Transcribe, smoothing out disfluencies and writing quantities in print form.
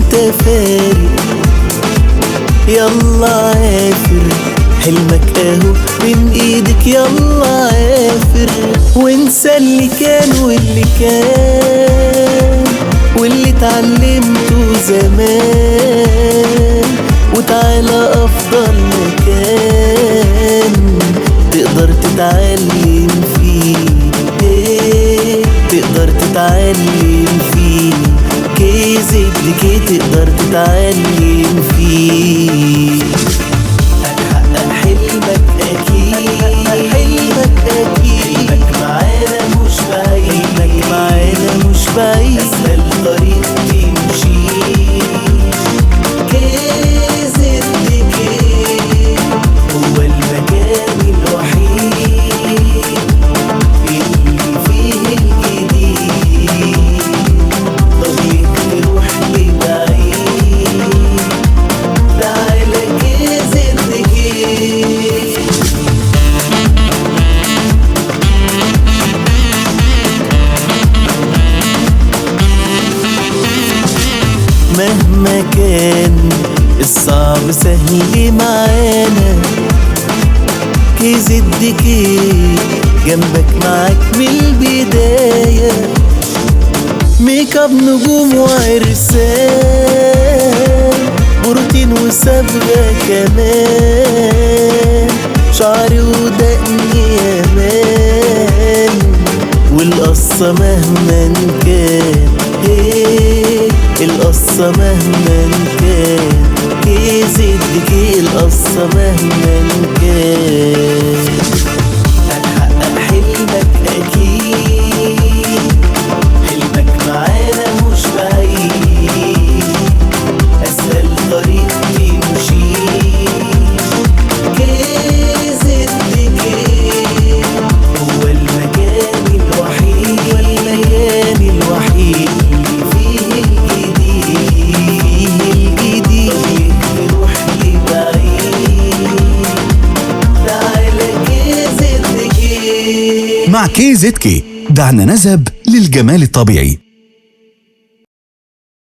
وانت فارق. يلا عافر حلمك اهو من ايدك، يلا عافر وانسى اللي كان واللي كان واللي اتعلمته زمان، وتعالى افضل مكان تقدر تتعلم فيه. تقدر تتعلم فيه KZK، تقدر تتعلم فيه. هتحقق حلمك أكيد، حلمك أكيد، حلمك معانا مش بعيد، حلمك معانا مش بعيد، أسهل طريق تمشي KZK هو المكان الوحيد اللي فيه الجديد. طريق تروح لبعيد، تعالى KZK. مهما كان الصعب سهل معانا، KZK جنبك معاك من البداية. ميك اب نجوم وعرسان، بروتين وصبغة كمان، شعري ودقني يامان، والقصة مهما كان القصة مهما كان KZK، القصة مهما كان. هتحقق حلمك أكيد، حلمك معانا مش بعيد، أسهل طريق تمشي KZK هو المكان الوحيد، والمكان الوحيد اللي فيه الجديد. طريق تروح لبعيد، تعالى KZK. مع KZK دعنا نذهب للجمال الطبيعي.